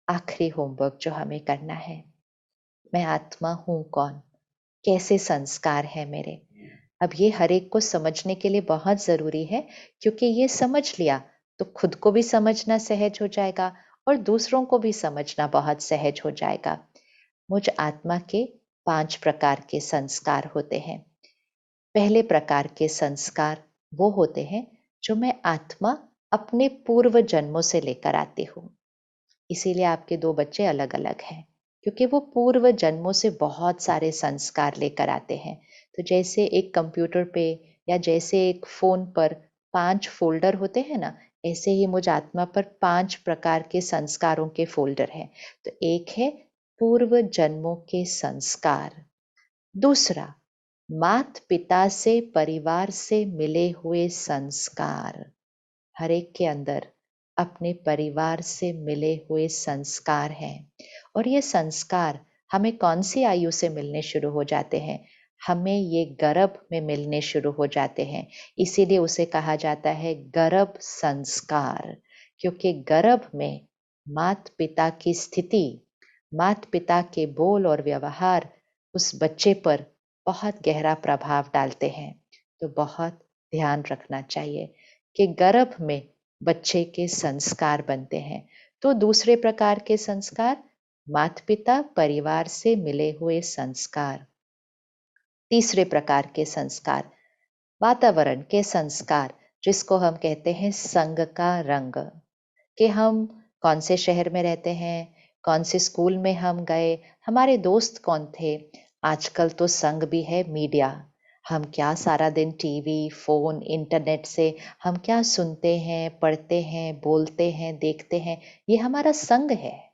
आखिरी होमवर्क जो हमें करना है। मैं आत्मा हूँ कौन? कैसे संस्कार है मेरे? अब ये हर एक को समझने के लिए बहुत ज़रूरी है, क्योंकि ये समझ लिया तो खुद को भी समझना सहज हो जाएगा और दूसरों को भी समझना बहुत सहज हो जाएगा। मुझ आत्मा के 5 प्रकार के संस्कार होते हैं। पहले प्रकार के संस्कार वो होते हैं जो मैं आत्मा अपने पूर्व जन्मों से लेकर आती हूँ। इसीलिए आपके 2 बच्चे अलग-अलग हैं, क्योंकि वो पूर्व जन्मों से बहुत सारे संस्कार लेकर आते हैं। तो जैसे एक कंप्यूटर पे या जैसे एक फ़ोन पर 5 फ़ोल्डर होते हैं ना, ऐसे ही मुझ आत्मा पर 5 प्रकार के संस्कारों के फ़ोल्डर हैं। तो एक है पूर्व जन्मों के संस्कार। दूसरा, मात-पिता से, परिवार से मिले हुए संस्कार। हर एक के अंदर अपने परिवार से मिले हुए संस्कार हैं और ये संस्कार हमें कौन सी आयु से मिलने शुरू हो जाते हैं? हमें ये गर्भ में मिलने शुरू हो जाते हैं। इसीलिए उसे कहा जाता है गर्भ संस्कार, क्योंकि गर्भ में मात-पिता की स्थिति, मात-पिता के बोल और व्यवहार उस बच्चे पर बहुत गहरा प्रभाव डालते हैं। तो बहुत ध्यान रखना चाहिए कि गर्भ में बच्चे के संस्कार बनते हैं। तो दूसरे प्रकार के संस्कार, माता-पिता, परिवार से मिले हुए संस्कार। तीसरे प्रकार के संस्कार, वातावरण के संस्कार, जिसको हम कहते हैं संग का रंग, कि हम कौन से शहर में रहते हैं, कौन से स्कूल में हम गए, हमारे दोस्त कौन थे। आजकल तो संग भी है मीडिया। हम क्या सारा दिन टीवी, फ़ोन, इंटरनेट से हम क्या सुनते हैं, पढ़ते हैं, बोलते हैं, देखते हैं, ये हमारा संग है।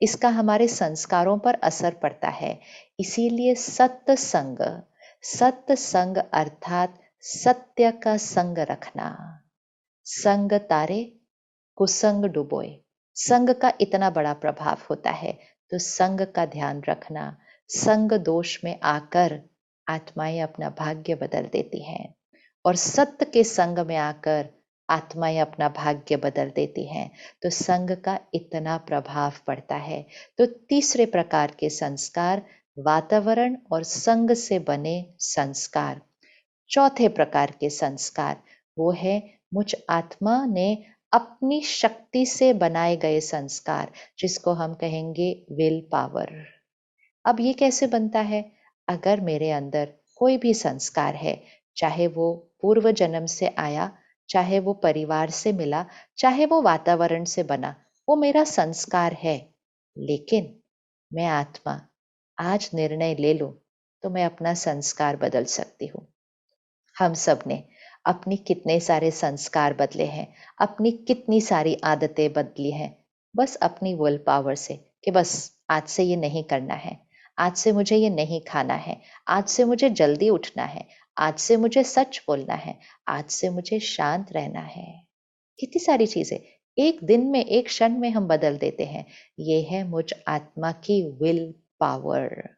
इसका हमारे संस्कारों पर असर पड़ता है। इसीलिए सत्संग, सत्संग अर्थात सत्य का संग रखना। संग तारे कुसंग डुबोए। संग का इतना बड़ा प्रभाव होता है, तो संग का ध्यान रखना। संग दोष में आकर आत्माएं अपना भाग्य बदल देती हैं और सत्य के संग में आकर आत्माएं अपना भाग्य बदल देती हैं। तो संग का इतना प्रभाव पड़ता है। तो तीसरे प्रकार के संस्कार, वातावरण और संग से बने संस्कार। चौथे प्रकार के संस्कार, वो है मुझ आत्मा ने अपनी शक्ति से बनाए गए संस्कार, जिसको हम कहेंगे विल पावर। अब ये कैसे बनता है? अगर मेरे अंदर कोई भी संस्कार है, चाहे वो पूर्व जन्म से आया, चाहे वो परिवार से मिला, चाहे वो वातावरण से बना, वो मेरा संस्कार है। लेकिन मैं आत्मा आज निर्णय ले लूं, तो मैं अपना संस्कार बदल सकती हूँ। हम सब ने अपनी कितने सारे संस्कार बदले हैं, अपनी कितनी सारी आदतें बदली हैं, बस अपनी विल पावर से, कि बस आज से ये नहीं करना है, आज से मुझे ये नहीं खाना है, आज से मुझे जल्दी उठना है, आज से मुझे सच बोलना है, आज से मुझे शांत रहना है। कितनी सारी चीजें एक दिन में, एक क्षण में हम बदल देते हैं। ये है मुझ आत्मा की विल पावर,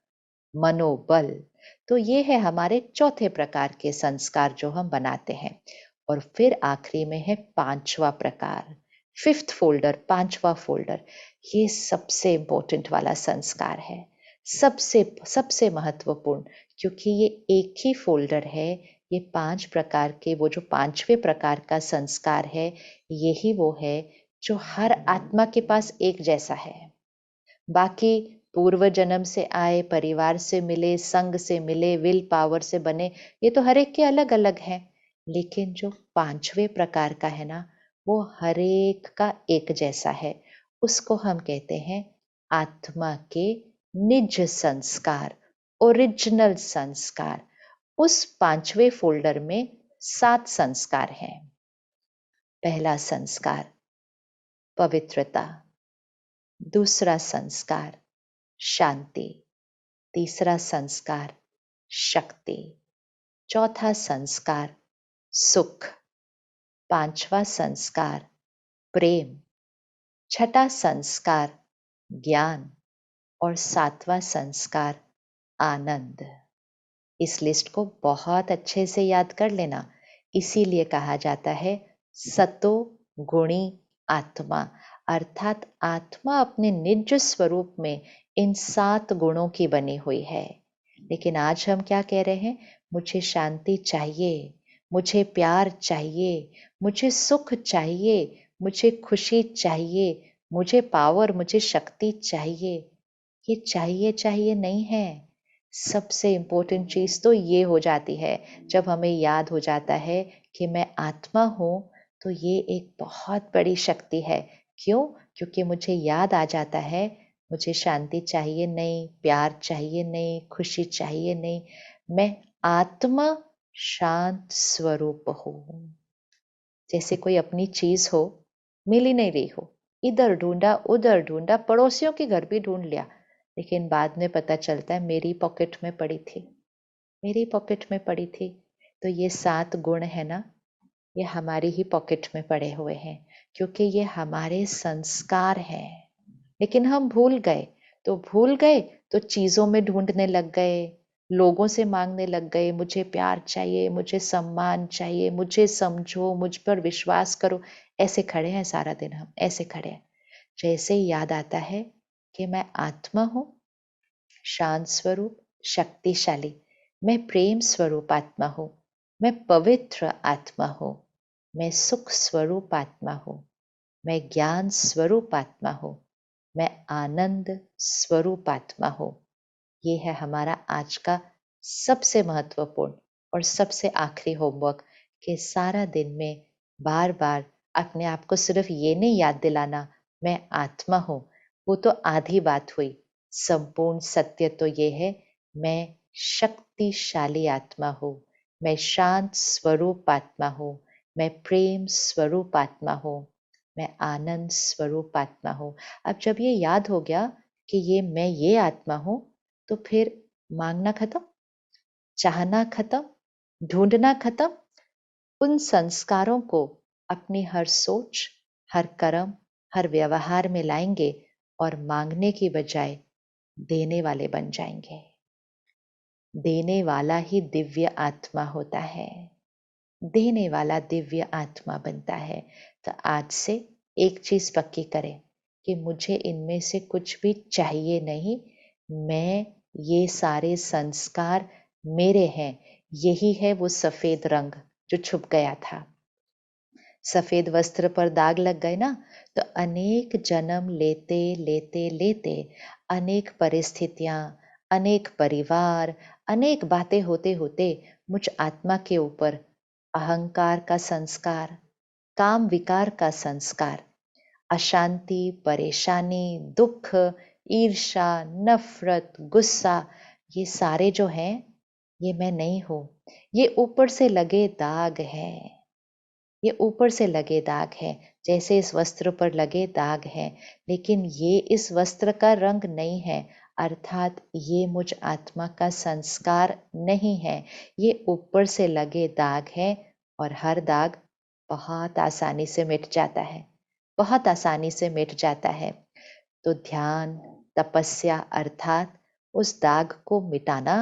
मनोबल। तो ये है हमारे चौथे प्रकार के संस्कार जो हम बनाते हैं। और फिर आखिरी में है पांचवा प्रकार, फिफ्थ फोल्डर, पांचवा फोल्डर। ये सबसे इंपॉर्टेंट वाला संस्कार है, सबसे सबसे महत्वपूर्ण, क्योंकि ये एक ही फोल्डर है। ये 5 प्रकार के, वो जो पांचवे प्रकार का संस्कार है, यही वो है जो हर आत्मा के पास एक जैसा है। बाकी पूर्व जन्म से आए, परिवार से मिले, संग से मिले, विल पावर से बने, ये तो हर एक के अलग अलग हैं। लेकिन जो पांचवे प्रकार का है ना, वो हर एक का एक जैसा है। उसको हम कहते हैं आत्मा के निज संस्कार, ओरिजिनल संस्कार। उस पांचवे फोल्डर में 7 संस्कार हैं। पहला संस्कार पवित्रता, दूसरा संस्कार शांति, तीसरा संस्कार शक्ति, चौथा संस्कार सुख, पांचवा संस्कार प्रेम, छठा संस्कार ज्ञान और सातवां संस्कार आनंद। इस लिस्ट को बहुत अच्छे से याद कर लेना। इसीलिए कहा जाता है सतो गुणी आत्मा। अर्थात आत्मा अपने निज स्वरूप में इन 7 गुणों की बनी हुई है। लेकिन आज हम क्या कह रहे हैं? मुझे शांति चाहिए, मुझे प्यार चाहिए, मुझे सुख चाहिए, मुझे खुशी चाहिए, मुझे पावर, मुझे शक्ति चाहिए। ये चाहिए चाहिए नहीं है। सबसे इम्पोर्टेंट चीज तो ये हो जाती है जब हमें याद हो जाता है कि मैं आत्मा हूं, तो ये एक बहुत बड़ी शक्ति है। क्यों? क्योंकि मुझे याद आ जाता है मुझे शांति चाहिए नहीं, प्यार चाहिए नहीं, खुशी चाहिए नहीं, मैं आत्मा शांत स्वरूप हूं। जैसे कोई अपनी चीज हो, मिल ही नहीं रही हो, इधर ढूंढा उधर ढूंढा, पड़ोसियों के घर भी ढूंढ लिया, लेकिन बाद में पता चलता है मेरी पॉकेट में पड़ी थी, मेरी पॉकेट में पड़ी थी। तो ये 7 गुण है ना, ये हमारी ही पॉकेट में पड़े हुए हैं, क्योंकि ये हमारे संस्कार हैं। लेकिन हम भूल गए, तो भूल गए तो चीजों में ढूंढने लग गए, लोगों से मांगने लग गए, मुझे प्यार चाहिए, मुझे सम्मान चाहिए, मुझे समझो, मुझ पर विश्वास करो। ऐसे खड़े हैं सारा दिन, हम ऐसे खड़े हैं। जैसे ही याद आता है कि मैं आत्मा हूं, शांत स्वरूप, शक्तिशाली, मैं प्रेम स्वरूप आत्मा हूं, मैं पवित्र आत्मा हूं, मैं सुख स्वरूप आत्मा हूं, मैं ज्ञान स्वरूप आत्मा हूं, मैं आनंद स्वरूप आत्मा हूं। ये है हमारा आज का सबसे महत्वपूर्ण और सबसे आखिरी होमवर्क, कि सारा दिन में बार बार अपने आप को सिर्फ ये नहीं याद दिलाना मैं आत्मा हूं, वो तो आधी बात हुई। संपूर्ण सत्य तो ये है, मैं शक्तिशाली आत्मा हूं, मैं शांत स्वरूप आत्मा हूं, मैं प्रेम स्वरूप आत्मा हूं, मैं आनंद स्वरूप आत्मा हूं। अब जब ये याद हो गया कि ये आत्मा हूं, तो फिर मांगना खत्म, चाहना खत्म, ढूंढना खत्म। उन संस्कारों को अपनी हर सोच, हर कर्म, हर व्यवहार में लाएंगे और मांगने की बजाय देने वाले बन जाएंगे। देने वाला ही दिव्य आत्मा होता है, देने वाला दिव्य आत्मा बनता है। तो आज से एक चीज पक्की करें कि मुझे इनमें से कुछ भी चाहिए नहीं, मैं ये सारे संस्कार मेरे हैं। यही है वो सफेद रंग जो छुप गया था। सफेद वस्त्र पर दाग लग गए ना, तो अनेक जन्म लेते लेते लेते, अनेक परिस्थितियां, अनेक परिवार, अनेक बातें होते होते मुझ आत्मा के ऊपर अहंकार का संस्कार, काम विकार का संस्कार, अशांति, परेशानी, दुख, ईर्षा, नफरत, गुस्सा, ये सारे जो हैं, ये मैं नहीं हूं। ये ऊपर से लगे दाग हैं, ये ऊपर से लगे दाग हैं, जैसे इस वस्त्र पर लगे दाग हैं। लेकिन ये इस वस्त्र का रंग नहीं है, अर्थात ये मुझ आत्मा का संस्कार नहीं है। ये ऊपर से लगे दाग है, और हर दाग बहुत आसानी से मिट जाता है, बहुत आसानी से मिट जाता है। तो ध्यान, तपस्या अर्थात उस दाग को मिटाना,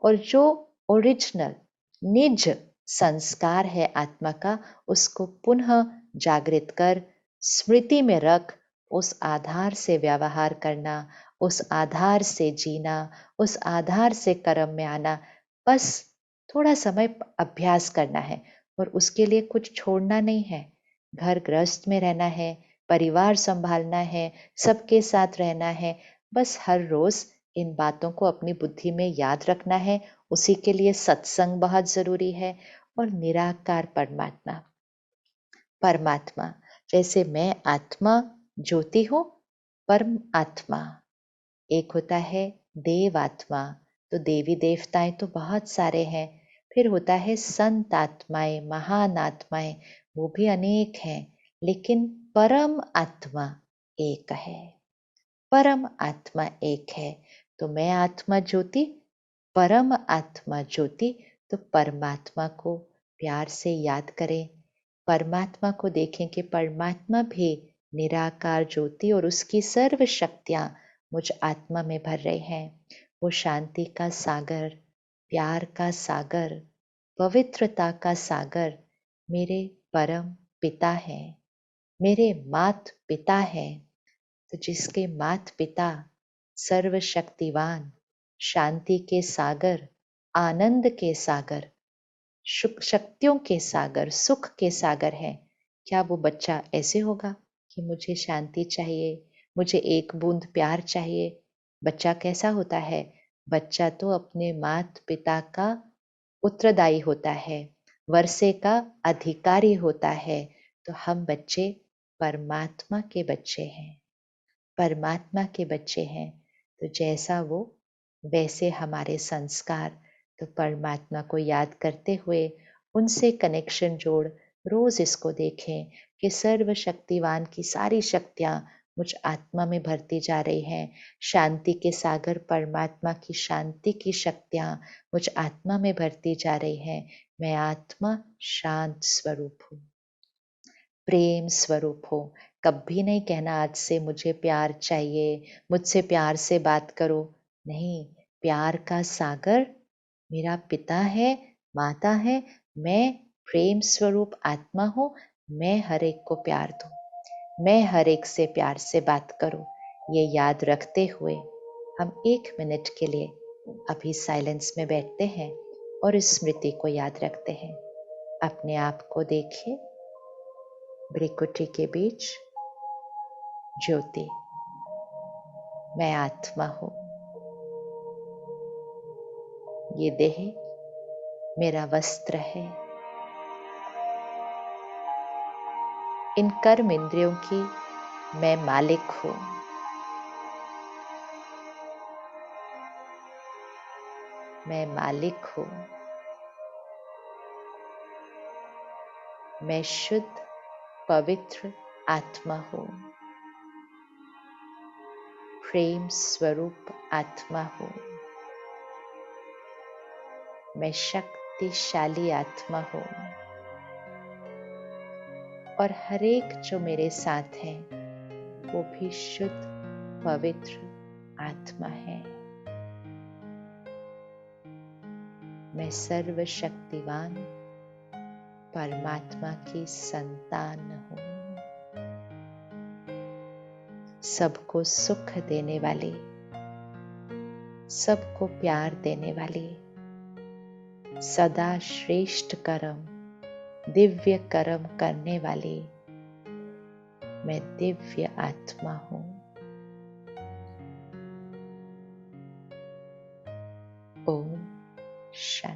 और जो ओरिजिनल निज संस्कार है आत्मा का, उसको पुनः जागृत कर स्मृति में रख, उस आधार से व्यवहार करना, उस आधार से जीना, उस आधार से कर्म में आना। बस थोड़ा समय अभ्यास करना है, और उसके लिए कुछ छोड़ना नहीं है। घर गृहस्थ में रहना है, परिवार संभालना है, सबके साथ रहना है। बस हर रोज इन बातों को अपनी बुद्धि में याद रखना है। उसी के लिए सत्संग बहुत जरूरी है। और निराकार परमात्मा, परमात्मा, जैसे मैं आत्मा ज्योति हूं, परम आत्मा एक होता है देव आत्मा। तो देवी देवताएं तो बहुत सारे हैं। फिर होता है संत आत्माएं, महान आत्माएं, वो भी अनेक हैं। लेकिन परम आत्मा एक है, परम आत्मा एक है। तो मैं आत्मा ज्योति, परम आत्मा ज्योति। तो परमात्मा को प्यार से याद करें, परमात्मा को देखें कि परमात्मा भी निराकार ज्योति, और उसकी सर्व शक्तियां मुझ आत्मा में भर रहे हैं। वो शांति का सागर, प्यार का सागर, पवित्रता का सागर मेरे परम पिता हैं। मेरे मात पिता हैं, तो जिसके मात पिता सर्वशक्तिवान, शांति के सागर, आनंद के सागर, शक्तियों के सागर, सुख के सागर हैं, क्या वो बच्चा ऐसे होगा कि मुझे शांति चाहिए, मुझे एक बूंद प्यार चाहिए? बच्चा कैसा होता है? बच्चा तो अपने माता पिता का उत्तरदायी होता है, वर्षे का अधिकारी होता है। तो हम बच्चे परमात्मा के बच्चे हैं, परमात्मा के बच्चे हैं। तो जैसा वो वैसे हमारे संस्कार। तो परमात्मा को याद करते हुए उनसे कनेक्शन जोड़ रोज इसको देखें कि सर्वशक्तिवान की सारी शक्तियाँ मुझ आत्मा में भरती जा रही हैं। शांति के सागर परमात्मा की शांति की शक्तियाँ मुझ आत्मा में भरती जा रही हैं। मैं आत्मा शांत स्वरूप हूँ, प्रेम स्वरूप हो। कभी नहीं कहना आज से मुझे प्यार चाहिए, मुझसे प्यार से बात करो। नहीं, प्यार का सागर मेरा पिता है, माता है। मैं प्रेम स्वरूप आत्मा हूँ। मैं हर एक को प्यार दूँ, मैं हर एक से प्यार से बात करूँ। ये याद रखते हुए हम 1 मिनट के लिए अभी साइलेंस में बैठते हैं और इस स्मृति को याद रखते हैं। अपने आप को देखिए, भ्रिकुटी के बीच ज्योति। मैं आत्मा हूँ। ये देह मेरा वस्त्र है। इन कर्म इंद्रियों की मैं मालिक हूँ। मैं मालिक हूँ। मैं शुद्ध पवित्र आत्मा हूँ। प्रेम स्वरूप आत्मा हूँ। मैं शक्तिशाली आत्मा हूँ। और हर एक जो मेरे साथ हैं वो भी शुद्ध पवित्र आत्मा है। मैं सर्वशक्तिवान परमात्मा की संतान हूँ। सबको सुख देने वाली, सबको प्यार देने वाली, सदा श्रेष्ठ कर्म, दिव्य कर्म करने वाली मैं दिव्य आत्मा हूँ। ओम शांति।